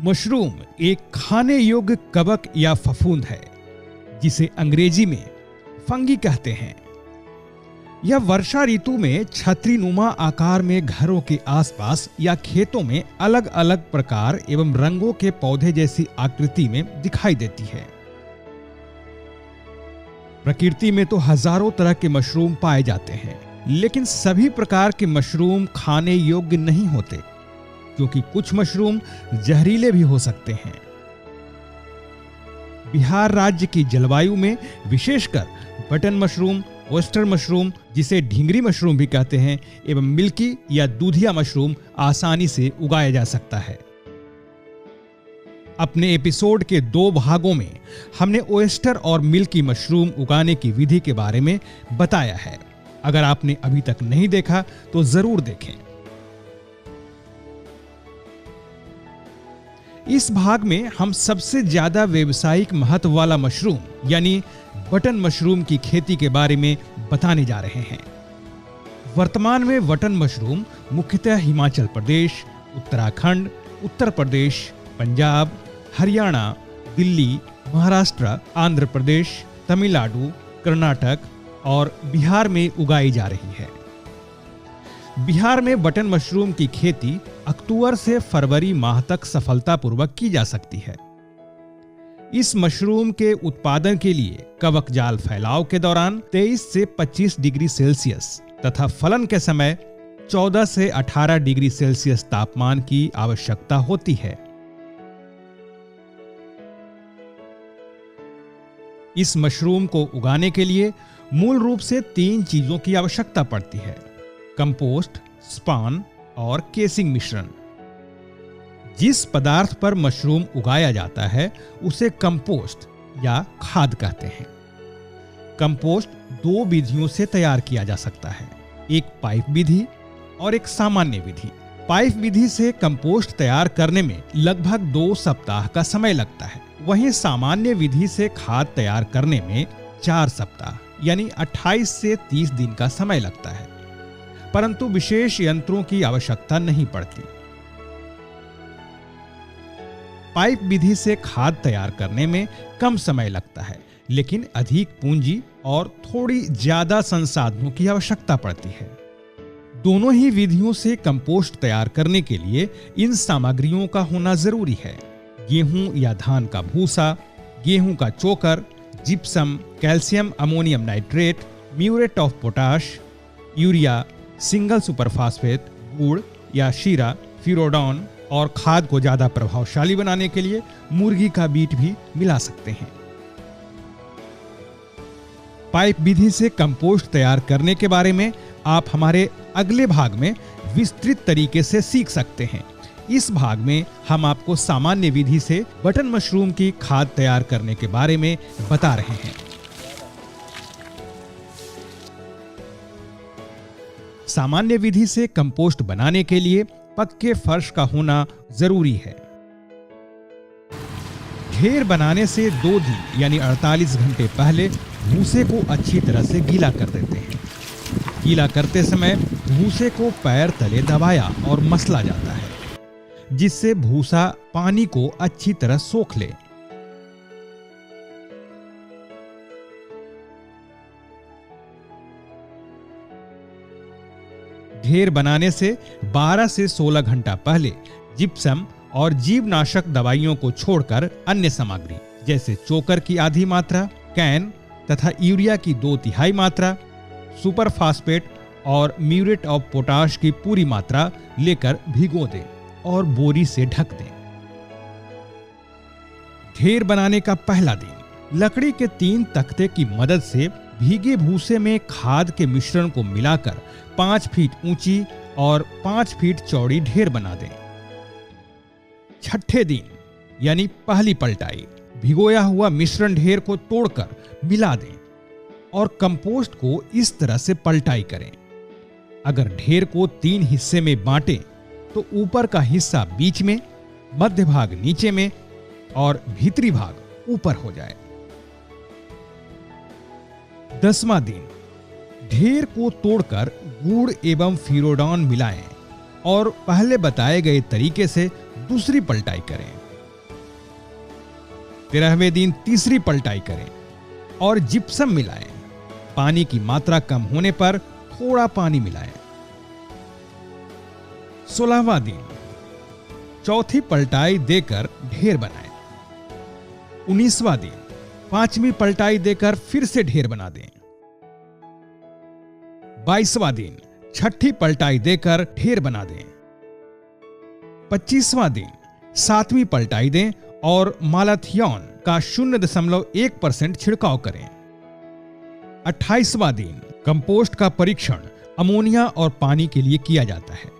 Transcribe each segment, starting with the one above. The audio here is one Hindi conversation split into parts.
मशरूम एक खाने योग्य कवक या फफूंद है जिसे अंग्रेजी में फंगी कहते हैं। यह वर्षा ऋतु में छतरीनुमा आकार में घरों के आसपास या खेतों में अलग अलग प्रकार एवं रंगों के पौधे जैसी आकृति में दिखाई देती है। प्रकृति में तो हजारों तरह के मशरूम पाए जाते हैं, लेकिन सभी प्रकार के मशरूम खाने योग्य नहीं होते, क्योंकि कुछ मशरूम जहरीले भी हो सकते हैं। बिहार राज्य की जलवायु में विशेषकर बटन मशरूम, ओयस्टर मशरूम जिसे ढींगरी मशरूम भी कहते हैं, एवं मिल्की या दूधिया मशरूम आसानी से उगाया जा सकता है। अपने एपिसोड के 2 भागों में हमने ओयस्टर और मिल्की मशरूम उगाने की विधि के बारे में बताया है। अगर आपने अभी तक नहीं देखा तो जरूर देखें। इस भाग में हम सबसे ज्यादा व्यावसायिक महत्व वाला मशरूम यानी बटन मशरूम की खेती के बारे में बताने जा रहे हैं। वर्तमान में बटन मशरूम मुख्यतः हिमाचल प्रदेश, उत्तराखंड, उत्तर प्रदेश, पंजाब, हरियाणा, दिल्ली, महाराष्ट्र, आंध्र प्रदेश, तमिलनाडु, कर्नाटक और बिहार में उगाई जा रही है। बिहार में बटन मशरूम की खेती अक्टूबर से फरवरी माह तक सफलतापूर्वक की जा सकती है। इस मशरूम के उत्पादन के लिए कवक जाल फैलाव के दौरान 23 से 25 डिग्री सेल्सियस तथा फलन के समय 14 से 18 डिग्री सेल्सियस तापमान की आवश्यकता होती है। इस मशरूम को उगाने के लिए मूल रूप से 3 चीजों की आवश्यकता पड़ती है: कंपोस्ट, स्पान और केसिंग मिश्रण। जिस पदार्थ पर मशरूम उगाया जाता है उसे कंपोस्ट या खाद कहते हैं। कंपोस्ट 2 विधियों से तैयार किया जा सकता है, एक पाइप विधि और एक सामान्य विधि। पाइप विधि से कंपोस्ट तैयार करने में लगभग 2 सप्ताह का समय लगता है, वहीं सामान्य विधि से खाद तैयार करने में 4 सप्ताह यानी 28 से 30 दिन का समय लगता है, परंतु विशेष यंत्रों की आवश्यकता नहीं पड़ती। पाइप विधि से खाद तैयार करने में कम समय लगता है, लेकिन अधिक पूंजी और थोड़ी ज्यादा संसाधनों की आवश्यकता पड़ती है। दोनों ही विधियों से कंपोस्ट तैयार करने के लिए इन सामग्रियों का होना जरूरी है: गेहूं या धान का भूसा, गेहूं का चोकर, gypsum, calcium ammonium nitrate, muriate of potash, urea, single superphosphate, गुड़ या शीरा, फिरोडॉन और खाद को ज्यादा प्रभावशाली बनाने के लिए मुर्गी का बीट भी मिला सकते हैं। पाइप विधि से कंपोस्ट तैयार करने के बारे में आप हमारे अगले भाग में विस्तृत तरीके से सीख सकते हैं। इस भाग में हम आपको सामान्य विधि से बटन मशरूम की खाद तैयार करने के बारे में बता रहे हैं। सामान्य विधि से कंपोस्ट बनाने के लिए पक्के फर्श का होना जरूरी है। ढेर बनाने से 2 दिन यानी 48 घंटे पहले भूसे को अच्छी तरह से गीला कर देते हैं। गीला करते समय भूसे को पैर तले दबाया और मसला जाता है, जिससे भूसा पानी को अच्छी तरह सोख ले। ढेर बनाने से 12 से 16 घंटा पहले जिप्सम और जीवनाशक दवाइयों को छोड़कर अन्य सामग्री जैसे चोकर की आधी मात्रा, कैन तथा यूरिया की 2/3 मात्रा, सुपर फास्फेट और म्यूरेट ऑफ पोटाश की पूरी मात्रा लेकर भिगो दें और बोरी से ढक दें। ढेर बनाने का पहला दिन लकड़ी के 3 तख्ते की मदद से भीगे भूसे में खाद के मिश्रण को मिलाकर 5 फीट ऊंची और 5 फीट चौड़ी ढेर बना दें। छठे दिन यानी पहली पलटाई भिगोया हुआ मिश्रण ढेर को तोड़कर मिला दें और कंपोस्ट को इस तरह से पलटाई करें। अगर ढेर को 3 हिस्से में बांटें तो ऊपर का हिस्सा बीच में, मध्य भाग नीचे में और भीतरी भाग ऊपर हो जाए। 10वां दिन ढेर को तोड़कर गुड़ एवं फिरोडॉन मिलाएं और पहले बताए गए तरीके से दूसरी पलटाई करें। 13वें दिन तीसरी पलटाई करें और जिप्सम मिलाएं। पानी की मात्रा कम होने पर थोड़ा पानी मिलाएं। 16वां दिन चौथी पलटाई देकर ढेर बनाएं। 19वां दिन 5वीं पलटाई देकर फिर से ढेर बना दें। 22वां दिन 6ठी पलटाई देकर ढेर बना दें। 25वां दिन 7वीं पलटाई दें और मालाथियन का 0.1% छिड़काव करें। 28वां दिन कंपोस्ट का परीक्षण अमोनिया और पानी के लिए किया जाता है।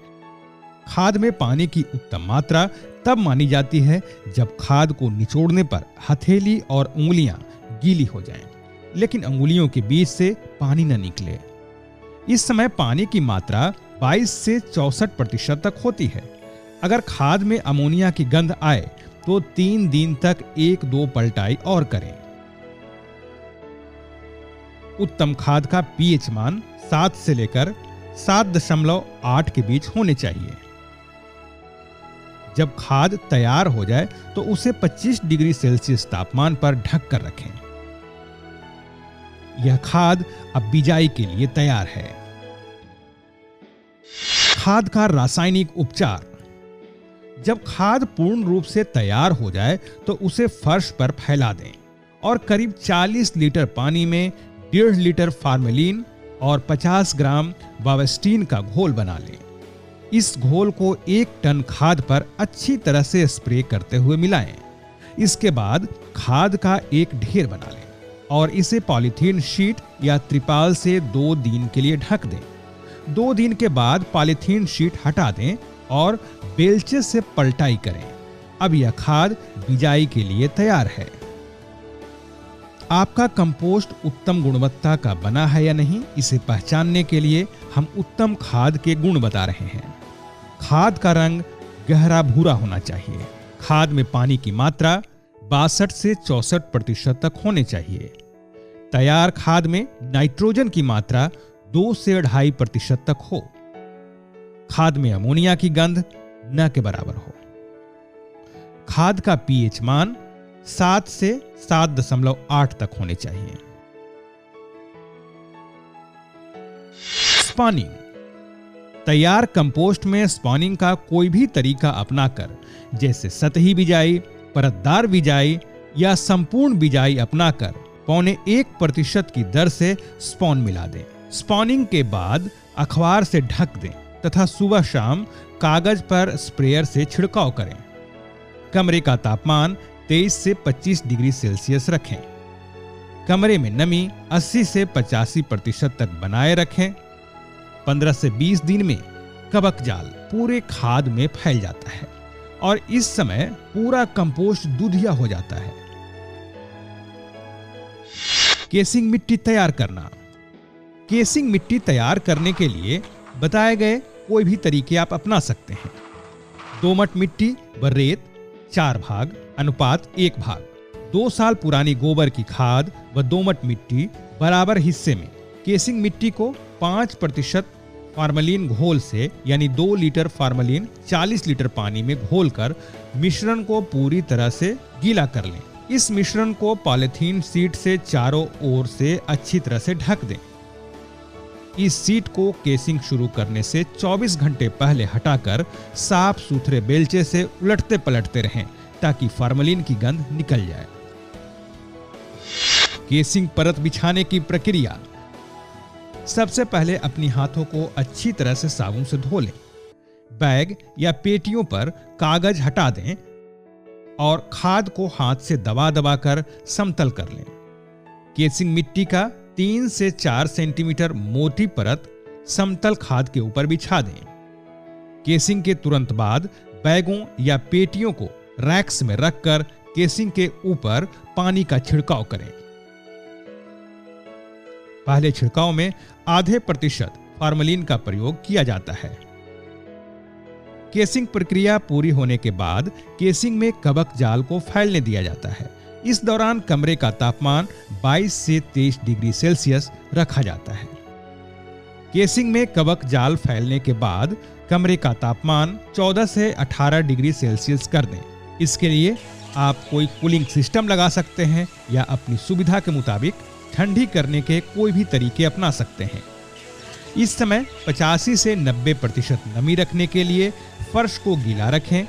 खाद में पानी की उत्तम मात्रा तब मानी जाती है जब खाद को निचोड़ने पर हथेली और उंगलियां गीली हो जाएं, लेकिन अंगुलियों के बीच से पानी न निकले। इस समय पानी की मात्रा 22 से 64% तक होती है। अगर खाद में अमोनिया की गंध आए तो 3 दिन तक 1-2 पलटाई और करें। उत्तम खाद का पीएच मान 7 से लेकर 7.8 के बीच होने चाहिए। जब खाद तैयार हो जाए तो उसे 25 डिग्री सेल्सियस तापमान पर ढक कर रखें। यह खाद अब बिजाई के लिए तैयार है। खाद का रासायनिक उपचार। जब खाद पूर्ण रूप से तैयार हो जाए तो उसे फर्श पर फैला दें और करीब 40 लीटर पानी में 1.5 लीटर फार्मेलिन और 50 ग्राम वावेस्टीन का घोल बना लें। इस घोल को 1 टन खाद पर अच्छी तरह से स्प्रे करते हुए मिलाएं। इसके बाद खाद का एक ढेर बना लें और इसे पॉलीथीन शीट या त्रिपाल से 2 दिन के लिए ढक दें। 2 दिन के बाद पॉलीथीन शीट हटा दें और बेलचे से पलटाई करें। अब यह खाद बिजाई के लिए तैयार है। आपका कंपोस्ट उत्तम गुणवत्ता का बना है या नहीं, इसे पहचानने के लिए हम उत्तम खाद के गुण बता रहे हैं। खाद का रंग गहरा भूरा होना चाहिए। खाद में पानी की मात्रा 62 से 64% तक होने चाहिए। तैयार खाद में नाइट्रोजन की मात्रा 2 से 2.5% तक हो। खाद में अमोनिया की गंध न के बराबर हो। खाद का पीएच मान 7 से 7.8 तक होने चाहिए। स्पॉनिंग। तैयार कंपोस्ट में स्पॉनिंग का कोई भी तरीका अपनाकर, जैसे सतही बिजाई, परतदार बिजाई या संपूर्ण बिजाई अपनाकर 0.25% की दर से स्पॉन मिला दें। स्पॉनिंग के बाद अखबार से ढक दें तथा सुबह शाम कागज पर स्प्रेयर से छिड़काव करें। कमरे का तापमान 23 से 25 डिग्री सेल्सियस रखें। कमरे में नमी 80 से 85% तक बनाए रखें। 15 से 20 दिन में कवक जाल पूरे खाद में फैल जाता है और इस समय पूरा कंपोस्ट दूधिया हो जाता है। केसिंग मिट्टी तैयार करना। केसिंग मिट्टी तैयार करने के लिए बताए गए कोई भी तरीके आप अपना सकते हैं। दोमट मिट्टी व रेत 4 भाग अनुपात 1 भाग। 2 साल पुरानी गोबर की खाद व दोमट मिट्टी बराबर हिस्से में। केसिंग मिट्टी को 5% फार्मेलिन घोल से यानी 2 लीटर फार्मेलिन 40 लीटर पानी में घोलकर मिश्रण को पूरी तरह से गीला कर लें। इस मिश्रण को पॉलीथीन शीट से चारों ओर से अच्छी तरह से ढक दें। इस सीट को केसिंग शुरू करने से 24 घंटे पहले हटाकर साफ सुथरे बेलचे से उलटते पलटते रहें ताकि फार्मेलिन की गंध निकल जाए। केसिंग परत बिछाने की प्रक्रिया। सबसे पहले अपनी हाथों को अच्छी तरह से साबुन से धो लें। बैग या पेटियों पर कागज हटा दें और खाद को हाथ से दबा दबाकर समतल कर लें। केसिंग मिट्टी का 3 से 4 सेंटीमीटर मोटी परत समतल खाद के ऊपर बिछा दें। केसिंग के तुरंत बाद बैगों या पेटियों को रैक्स में रखकर केसिंग के ऊपर पानी का छिड़काव करें। पहले छिड़काव में आधे % फार्मेलिन का प्रयोग किया जाता है। केसिंग प्रक्रिया पूरी होने के बाद केसिंग में कवक जाल को फैलने दिया जाता है। इस दौरान कमरे का तापमान 22 से 23 डिग्री सेल्सियस रखा जाता है। केसिंग में कवक जाल फैलने के बाद कमरे का तापमान 14 से 18 डिग्री सेल्सियस कर दें। इसके लिए आप कोई कूलिंग सिस्टम लगा सकते हैं या अपनी सुविधा के मुताबिक ठंडी करने के कोई भी तरीके अपना सकते हैं। इस समय 85 से 90% नमी रखने के लिए फर्श को गीला रखें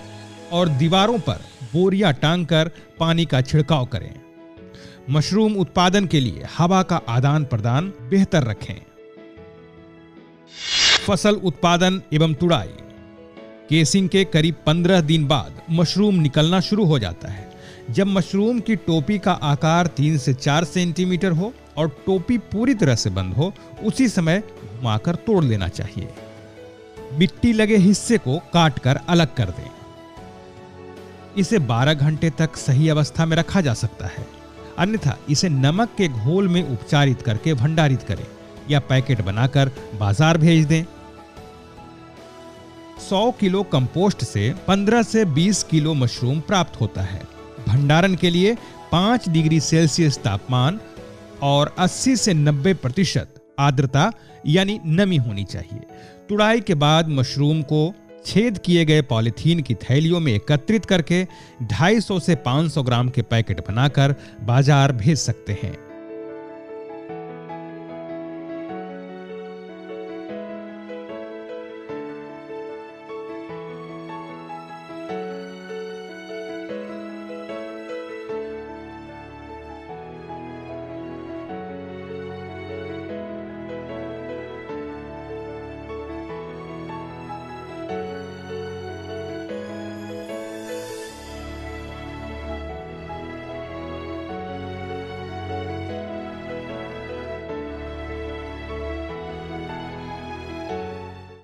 और दीवारों पर बोरियां टांगकर पानी का छिड़काव करें। मशरूम उत्पादन के लिए हवा का आदान प्रदान बेहतर रखें। फसल उत्पादन एवं तुड़ाई। केसिंग के करीब 15 दिन बाद मशरूम निकलना शुरू हो जाता है। जब मशरूम की टोपी का आकार 3 से 4 सेंटीमीटर हो और टोपी पूरी तरह से बंद हो, उसी समय घुमाकर तोड़ लेना चाहिए। मिट्टी लगे हिस्से को काटकर अलग कर दें। इसे 12 घंटे तक सही अवस्था में रखा जा सकता है, अन्यथा इसे नमक के घोल में उपचारित करके भंडारित करें या पैकेट बनाकर बाजार भेज दें। 100 किलो कंपोस्ट से 15 से 20 किलो मशरूम प्राप्त होता है। भंडारण के लिए 5 डिग्री सेल्सियस तापमान और 80 से 90% आर्द्रता यानी नमी होनी चाहिए। तुड़ाई के बाद मशरूम को छेद किए गए पॉलीथीन की थैलियों में एकत्रित करके 250 से 500 ग्राम के पैकेट बनाकर बाजार भेज सकते हैं।